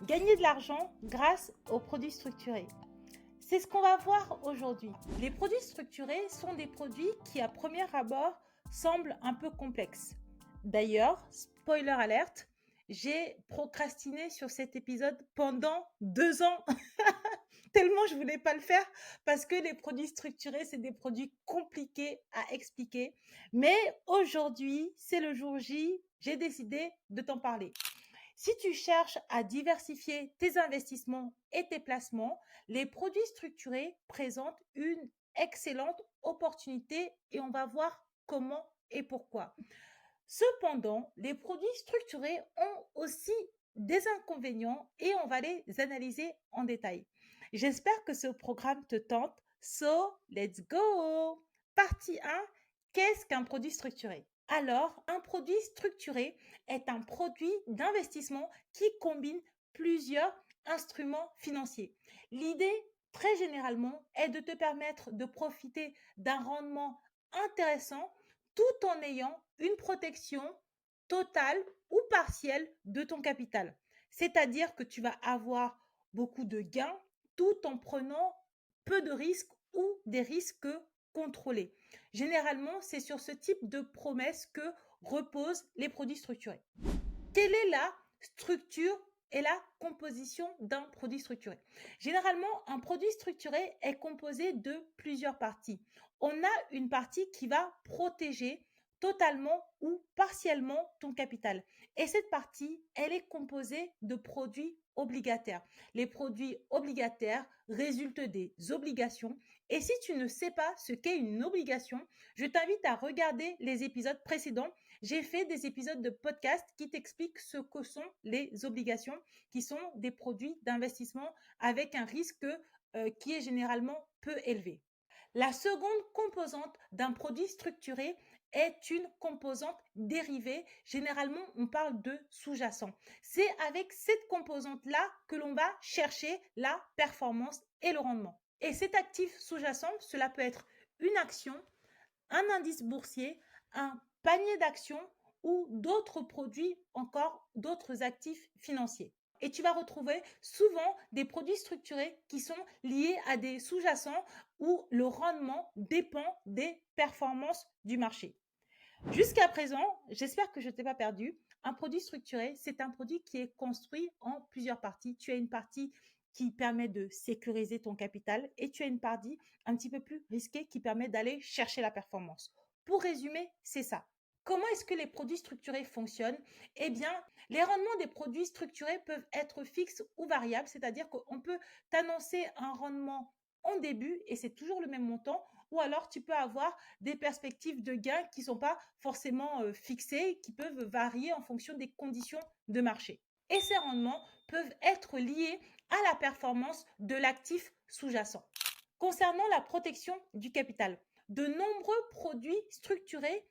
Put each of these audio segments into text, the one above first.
Gagner de l'argent grâce aux produits structurés. C'est ce qu'on va voir aujourd'hui. Les produits structurés sont des produits qui, à premier abord, semblent un peu complexes. D'ailleurs, spoiler alerte, j'ai procrastiné sur cet épisode pendant 2 ans, tellement je voulais pas le faire, parce que les produits structurés, c'est des produits compliqués à expliquer. Mais aujourd'hui, c'est le jour J, j'ai décidé de t'en parler. Si tu cherches à diversifier tes investissements et tes placements, les produits structurés présentent une excellente opportunité et on va voir comment et pourquoi. Cependant, les produits structurés ont aussi des inconvénients et on va les analyser en détail. J'espère que ce programme te tente. So, let's go! Partie 1. Qu'est-ce qu'un produit structuré? Alors, un produit structuré est un produit d'investissement qui combine plusieurs instruments financiers. L'idée, très généralement, est de te permettre de profiter d'un rendement intéressant tout en ayant une protection totale ou partielle de ton capital. C'est-à-dire que tu vas avoir beaucoup de gains tout en prenant peu de risques ou des risques contrôlés. Généralement, c'est sur ce type de promesse que reposent les produits structurés. Quelle est la structure et la composition d'un produit structuré? Généralement, un produit structuré est composé de plusieurs parties. On a une partie qui va protéger totalement ou partiellement ton capital. Et cette partie, elle est composée de produits obligataires. Les produits obligataires résultent des obligations. Et si tu ne sais pas ce qu'est une obligation, je t'invite à regarder les épisodes précédents. J'ai fait des épisodes de podcast qui t'expliquent ce que sont les obligations, qui sont des produits d'investissement avec un risque qui est généralement peu élevé. La seconde composante d'un produit structuré est une composante dérivée. Généralement, on parle de sous-jacent. C'est avec cette composante-là que l'on va chercher la performance et le rendement. Et cet actif sous-jacent, cela peut être une action, un indice boursier, un panier d'actions ou d'autres produits, encore d'autres actifs financiers. Et tu vas retrouver souvent des produits structurés qui sont liés à des sous-jacents où le rendement dépend des performances du marché. Jusqu'à présent, j'espère que je ne t'ai pas perdu. Un produit structuré, c'est un produit qui est construit en plusieurs parties. Tu as une partie qui permet de sécuriser ton capital et tu as une partie un petit peu plus risquée qui permet d'aller chercher la performance. Pour résumer, c'est ça. Comment est-ce que les produits structurés fonctionnent? Eh bien, les rendements des produits structurés peuvent être fixes ou variables, c'est-à-dire qu'on peut t'annoncer un rendement en début et c'est toujours le même montant, ou alors tu peux avoir des perspectives de gains qui ne sont pas forcément fixées, qui peuvent varier en fonction des conditions de marché. Et ces rendements peuvent être liés à la performance de l'actif sous-jacent. Concernant la protection du capital, de nombreux produits structurés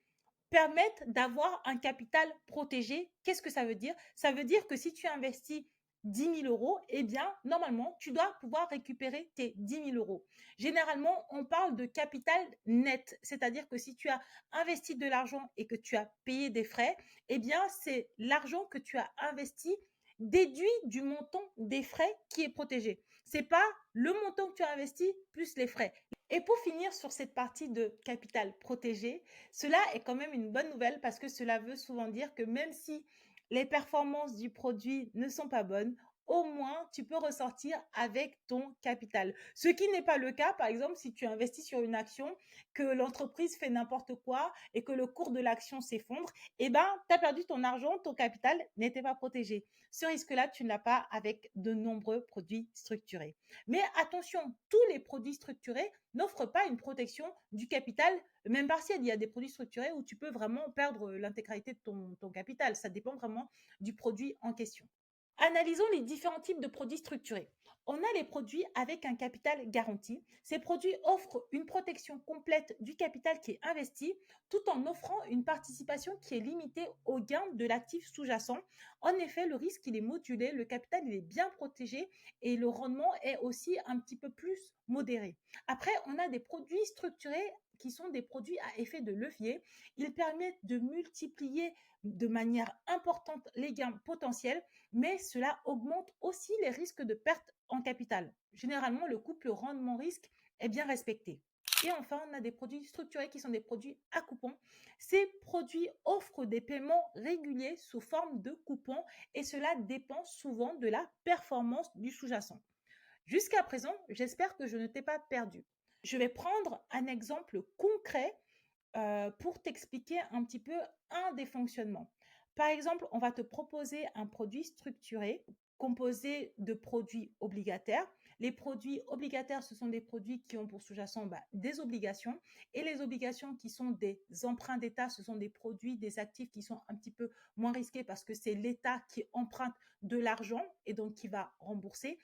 permettent d'avoir un capital protégé. Qu'est-ce que ça veut dire? Ça veut dire que si tu investis 10 000 euros, eh bien, normalement, tu dois pouvoir récupérer tes 10 000 euros. Généralement, on parle de capital net, c'est-à-dire que si tu as investi de l'argent et que tu as payé des frais, eh bien, c'est l'argent que tu as investi déduit du montant des frais qui est protégé. C'est pas le montant que tu as investi plus les frais. Et pour finir sur cette partie de capital protégé, cela est quand même une bonne nouvelle parce que cela veut souvent dire que même si les performances du produit ne sont pas bonnes, au moins tu peux ressortir avec ton capital. Ce qui n'est pas le cas, par exemple, si tu investis sur une action, que l'entreprise fait n'importe quoi et que le cours de l'action s'effondre, eh ben, tu as perdu ton argent, ton capital n'était pas protégé. Ce risque-là, tu ne l'as pas avec de nombreux produits structurés. Mais attention, tous les produits structurés n'offrent pas une protection du capital, même partielle. Il y a des produits structurés où tu peux vraiment perdre l'intégralité de ton capital. Ça dépend vraiment du produit en question. Analysons les différents types de produits structurés. On a les produits avec un capital garanti. Ces produits offrent une protection complète du capital qui est investi tout en offrant une participation qui est limitée au gain de l'actif sous-jacent. En effet, le risque il est modulé, le capital il est bien protégé et le rendement est aussi un petit peu plus modéré. Après, on a des produits structurés qui sont des produits à effet de levier. Ils permettent de multiplier de manière importante les gains potentiels, mais cela augmente aussi les risques de perte en capital. Généralement, le couple rendement-risque est bien respecté. Et enfin, on a des produits structurés qui sont des produits à coupons. Ces produits offrent des paiements réguliers sous forme de coupons et cela dépend souvent de la performance du sous-jacent. Jusqu'à présent, j'espère que je ne t'ai pas perdu. Je vais prendre un exemple concret pour t'expliquer un petit peu un des fonctionnements. Par exemple, on va te proposer un produit structuré composé de produits obligataires. Les produits obligataires, ce sont des produits qui ont pour sous-jacent des obligations. Et les obligations qui sont des emprunts d'État, ce sont des produits, des actifs qui sont un petit peu moins risqués parce que c'est l'État qui emprunte de l'argent et donc qui va rembourser.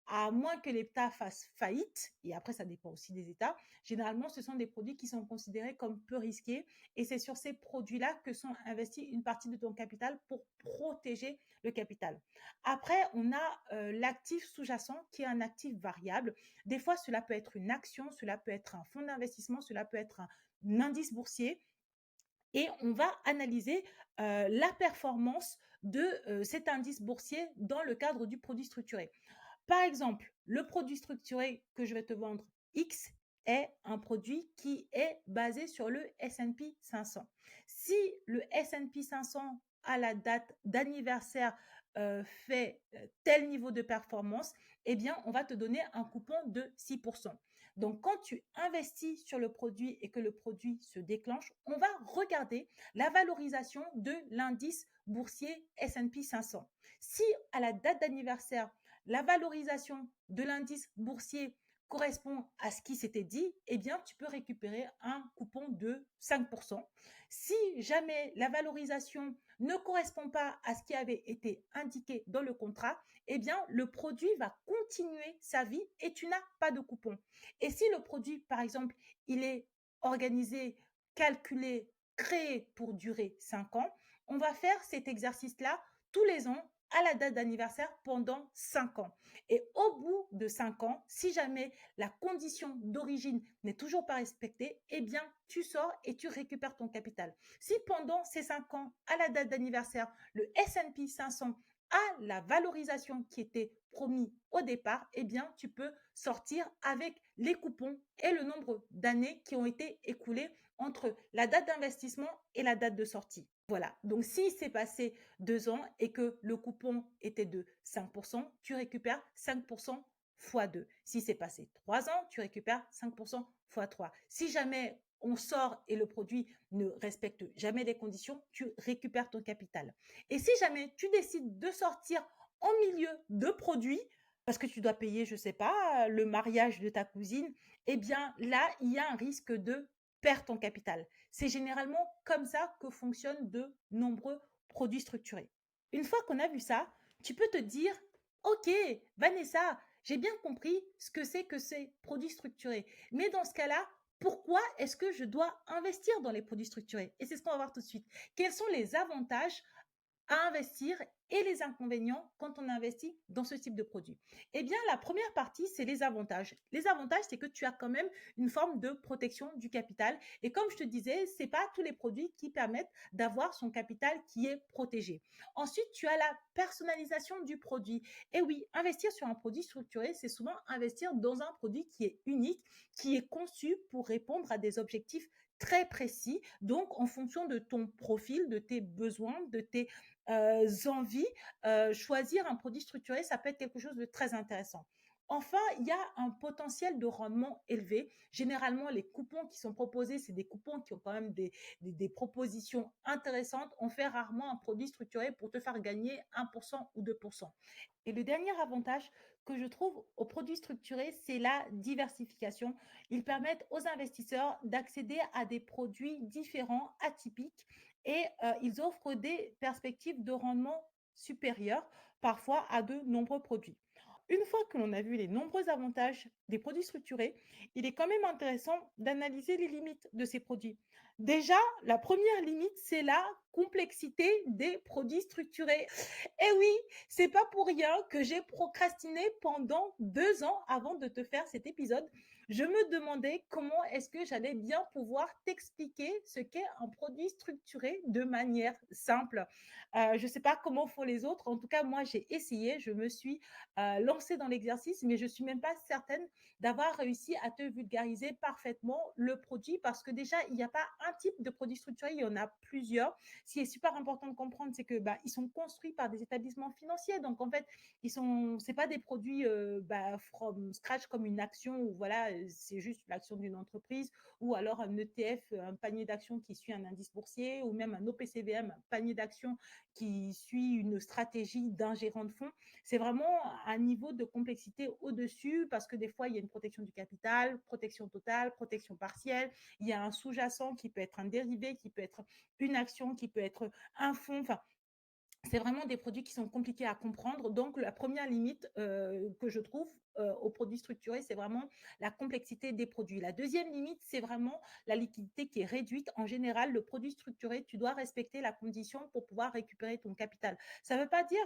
À moins que l'État fasse faillite, et après ça dépend aussi des États, généralement ce sont des produits qui sont considérés comme peu risqués et c'est sur ces produits-là que sont investis une partie de ton capital pour protéger le capital. Après, on a l'actif sous-jacent qui est un actif variable. Des fois, cela peut être une action, cela peut être un fonds d'investissement, cela peut être un indice boursier et on va analyser la performance de cet indice boursier dans le cadre du produit structuré. Par exemple, le produit structuré que je vais te vendre X est un produit qui est basé sur le S&P 500. Si le S&P 500 à la date d'anniversaire fait tel niveau de performance, eh bien, on va te donner un coupon de 6%. Donc, quand tu investis sur le produit et que le produit se déclenche, on va regarder la valorisation de l'indice boursier S&P 500. Si à la date d'anniversaire, la valorisation de l'indice boursier correspond à ce qui s'était dit, eh bien, tu peux récupérer un coupon de 5%. Si jamais la valorisation ne correspond pas à ce qui avait été indiqué dans le contrat, eh bien, le produit va continuer sa vie et tu n'as pas de coupon. Et si le produit, par exemple, il est organisé, calculé, créé pour durer 5 ans, on va faire cet exercice-là tous les ans à la date d'anniversaire pendant 5 ans. Et au bout de 5 ans, si jamais la condition d'origine n'est toujours pas respectée, eh bien, tu sors et tu récupères ton capital. Si pendant ces 5 ans, à la date d'anniversaire, le S&P 500 a la valorisation qui était promis au départ, eh bien, tu peux sortir avec les coupons et le nombre d'années qui ont été écoulées entre la date d'investissement et la date de sortie. Voilà, donc si c'est passé 2 ans et que le coupon était de 5%, tu récupères 5% fois 2. Si c'est passé 3 ans, tu récupères 5% fois 3. Si jamais on sort et le produit ne respecte jamais les conditions, tu récupères ton capital. Et si jamais tu décides de sortir en milieu de produit, parce que tu dois payer, je ne sais pas, le mariage de ta cousine, eh bien là, il y a un risque de perdre ton capital. C'est généralement comme ça que fonctionnent de nombreux produits structurés. Une fois qu'on a vu ça, tu peux te dire, OK, Vanessa, j'ai bien compris ce que c'est que ces produits structurés. Mais dans ce cas-là, pourquoi est-ce que je dois investir dans les produits structurés? Et c'est ce qu'on va voir tout de suite. Quels sont les avantages à investir et les inconvénients quand on investit dans ce type de produit? Eh bien, la première partie, c'est les avantages. Les avantages, c'est que tu as quand même une forme de protection du capital. Et comme je te disais, c'est pas tous les produits qui permettent d'avoir son capital qui est protégé. Ensuite, tu as la personnalisation du produit. Et oui, investir sur un produit structuré, c'est souvent investir dans un produit qui est unique, qui est conçu pour répondre à des objectifs très précis. Donc, en fonction de ton profil, de tes besoins, de tes envies, choisir un produit structuré, ça peut être quelque chose de très intéressant. Enfin, il y a un potentiel de rendement élevé. Généralement, les coupons qui sont proposés, c'est des coupons qui ont quand même des propositions intéressantes. On fait rarement un produit structuré pour te faire gagner 1% ou 2%. Et le dernier avantage que je trouve aux produits structurés, c'est la diversification. Ils permettent aux investisseurs d'accéder à des produits différents, atypiques, et ils offrent des perspectives de rendement supérieures, parfois à de nombreux produits. Une fois que l'on a vu les nombreux avantages des produits structurés, il est quand même intéressant d'analyser les limites de ces produits. Déjà, la première limite, c'est la complexité des produits structurés. Et oui, c'est pas pour rien que j'ai procrastiné pendant 2 ans avant de te faire cet épisode. Je me demandais comment est-ce que j'allais bien pouvoir t'expliquer ce qu'est un produit structuré de manière simple. Je sais pas comment font les autres. En tout cas, moi, j'ai essayé. Je me suis lancée dans l'exercice, mais je suis même pas certaine d'avoir réussi à te vulgariser parfaitement le produit parce que déjà, il n'y a pas un type de produit structuré, il y en a plusieurs. Ce qui est super important de comprendre, c'est que ils sont construits par des établissements financiers. Donc, en fait, c'est pas des produits from scratch comme une action où voilà, c'est juste l'action d'une entreprise ou alors un ETF, un panier d'actions qui suit un indice boursier ou même un OPCVM, un panier d'actions qui suit une stratégie d'un gérant de fonds. C'est vraiment un niveau de complexité au-dessus parce que des fois, il y a une protection du capital, protection totale, protection partielle. Il y a un sous-jacent qui peut être un dérivé, qui peut être une action, qui peut être un fonds. Enfin, c'est vraiment des produits qui sont compliqués à comprendre. Donc, la première limite que je trouve aux produits structurés, c'est vraiment la complexité des produits. La deuxième limite, c'est vraiment la liquidité qui est réduite. En général, le produit structuré, tu dois respecter la condition pour pouvoir récupérer ton capital. Ça ne veut pas dire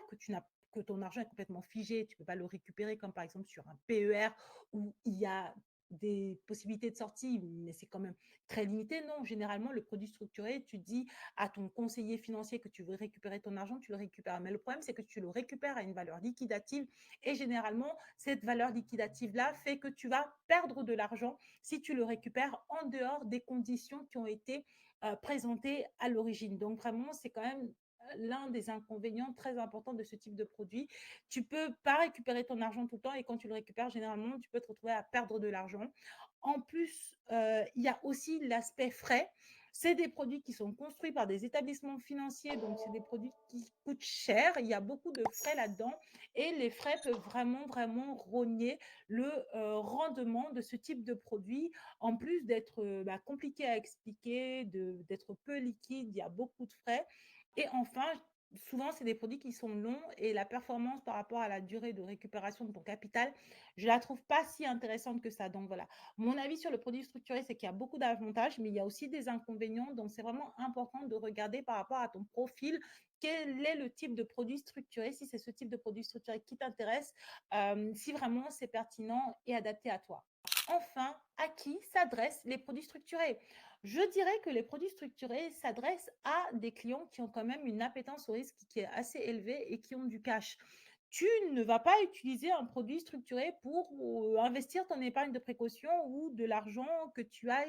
que ton argent est complètement figé, tu ne peux pas le récupérer comme par exemple sur un PER où il y a des possibilités de sortie, mais c'est quand même très limité. Non, généralement, le produit structuré, tu dis à ton conseiller financier que tu veux récupérer ton argent, tu le récupères. Mais le problème, c'est que tu le récupères à une valeur liquidative et généralement, cette valeur liquidative-là fait que tu vas perdre de l'argent si tu le récupères en dehors des conditions qui ont été présentées à l'origine. Donc vraiment, c'est quand même l'un des inconvénients très importants de ce type de produit. Tu peux pas récupérer ton argent tout le temps et quand tu le récupères, généralement, tu peux te retrouver à perdre de l'argent. En plus, il y a aussi l'aspect frais. C'est des produits qui sont construits par des établissements financiers, donc c'est des produits qui coûtent cher. Il y a beaucoup de frais là-dedans et les frais peuvent vraiment, vraiment rogner le rendement de ce type de produit. En plus d'être compliqué à expliquer, d'être peu liquide, il y a beaucoup de frais. Et enfin, souvent, c'est des produits qui sont longs et la performance par rapport à la durée de récupération de ton capital, je la trouve pas si intéressante que ça. Donc voilà, mon avis sur le produit structuré, c'est qu'il y a beaucoup d'avantages, mais il y a aussi des inconvénients. Donc, c'est vraiment important de regarder par rapport à ton profil, quel est le type de produit structuré, si c'est ce type de produit structuré qui t'intéresse, si vraiment c'est pertinent et adapté à toi. Enfin, à qui s'adressent les produits structurés? Je dirais que les produits structurés s'adressent à des clients qui ont quand même une appétence au risque qui est assez élevée et qui ont du cash. Tu ne vas pas utiliser un produit structuré pour investir ton épargne de précaution ou de l'argent que tu as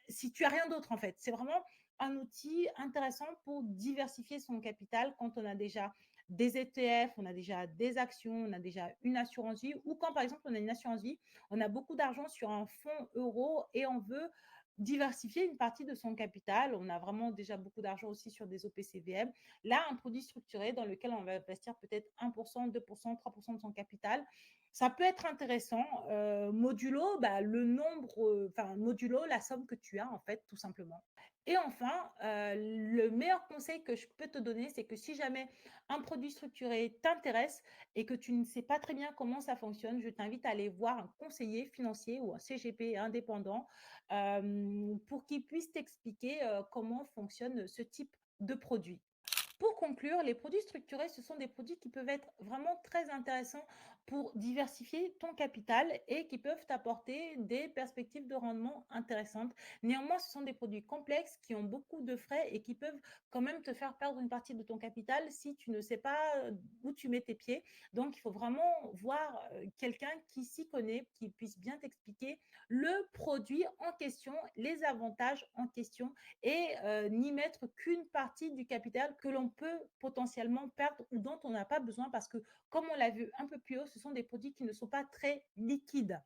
si tu as rien d'autre en fait. C'est vraiment un outil intéressant pour diversifier son capital quand on a déjà des ETF, on a déjà des actions, on a déjà une assurance vie ou quand par exemple on a une assurance vie, on a beaucoup d'argent sur un fonds euro et on veut diversifier une partie de son capital. On a vraiment déjà beaucoup d'argent aussi sur des OPCVM. Là, un produit structuré dans lequel on va investir peut-être 1%, 2%, 3% de son capital, ça peut être intéressant. Modulo, le nombre, enfin, modulo la somme que tu as, en fait, tout simplement. Et enfin, le meilleur conseil que je peux te donner, c'est que si jamais un produit structuré t'intéresse et que tu ne sais pas très bien comment ça fonctionne, je t'invite à aller voir un conseiller financier ou un CGP indépendant pour qu'il puisse t'expliquer comment fonctionne ce type de produit. Pour conclure, les produits structurés, ce sont des produits qui peuvent être vraiment très intéressants pour diversifier ton capital et qui peuvent t'apporter des perspectives de rendement intéressantes. Néanmoins, ce sont des produits complexes qui ont beaucoup de frais et qui peuvent quand même te faire perdre une partie de ton capital si tu ne sais pas où tu mets tes pieds. Donc, il faut vraiment voir quelqu'un qui s'y connaît, qui puisse bien t'expliquer le produit en question, les avantages en question et n'y mettre qu'une partie du capital que l'on peut potentiellement perdre ou dont on n'a pas besoin parce que, comme on l'a vu un peu plus haut, ce sont des produits qui ne sont pas très liquides.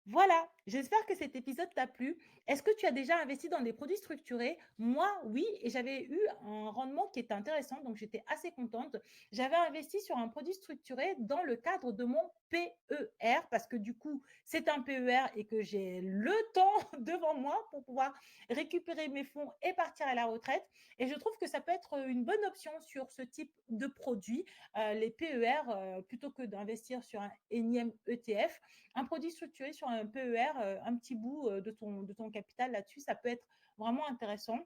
Voilà, j'espère que cet épisode t'a plu. Est-ce que tu as déjà investi dans des produits structurés? Moi, oui, et j'avais eu un rendement qui était intéressant, donc j'étais assez contente. J'avais investi sur un produit structuré dans le cadre de mon PER, parce que du coup, c'est un PER et que j'ai le temps devant moi pour pouvoir récupérer mes fonds et partir à la retraite. Et je trouve que ça peut être une bonne option sur ce type de produit, les PER, plutôt que d'investir sur un énième ETF. Un produit structuré sur PER, un petit bout de ton capital là-dessus. Ça peut être vraiment intéressant.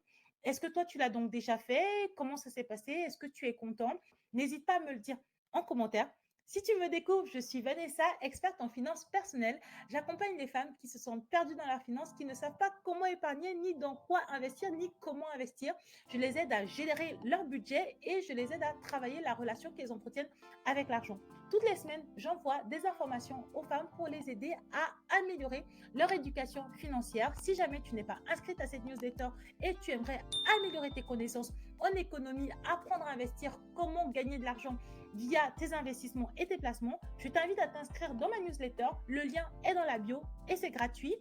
Est-ce que toi, tu l'as donc déjà fait? Comment ça s'est passé? Est-ce que tu es content? N'hésite pas à me le dire en commentaire. Si tu me découvres, je suis Vanessa, experte en finances personnelles. J'accompagne les femmes qui se sentent perdues dans leurs finances, qui ne savent pas comment épargner, ni dans quoi investir, ni comment investir. Je les aide à gérer leur budget et je les aide à travailler la relation qu'elles entretiennent avec l'argent. Toutes les semaines, j'envoie des informations aux femmes pour les aider à améliorer leur éducation financière. Si jamais tu n'es pas inscrite à cette newsletter et tu aimerais améliorer tes connaissances en économie, apprendre à investir, comment gagner de l'argent via tes investissements et tes placements, je t'invite à t'inscrire dans ma newsletter. Le lien est dans la bio et c'est gratuit.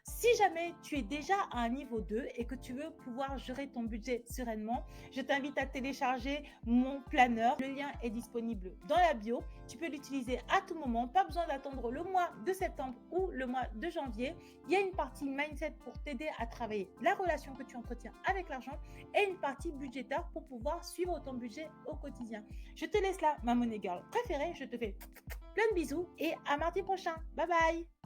Si jamais tu es déjà à un niveau 2 et que tu veux pouvoir gérer ton budget sereinement, je t'invite à télécharger mon planeur. Le lien est disponible dans la bio. Tu peux l'utiliser à tout moment. Pas besoin d'attendre le mois de septembre ou le mois de janvier. Il y a une partie mindset pour t'aider à travailler la relation que tu entretiens avec l'argent et une partie budgétaire pour pouvoir suivre ton budget au quotidien. Je te laisse là, ma money girl préférée. Je te fais plein de bisous et à mardi prochain. Bye bye.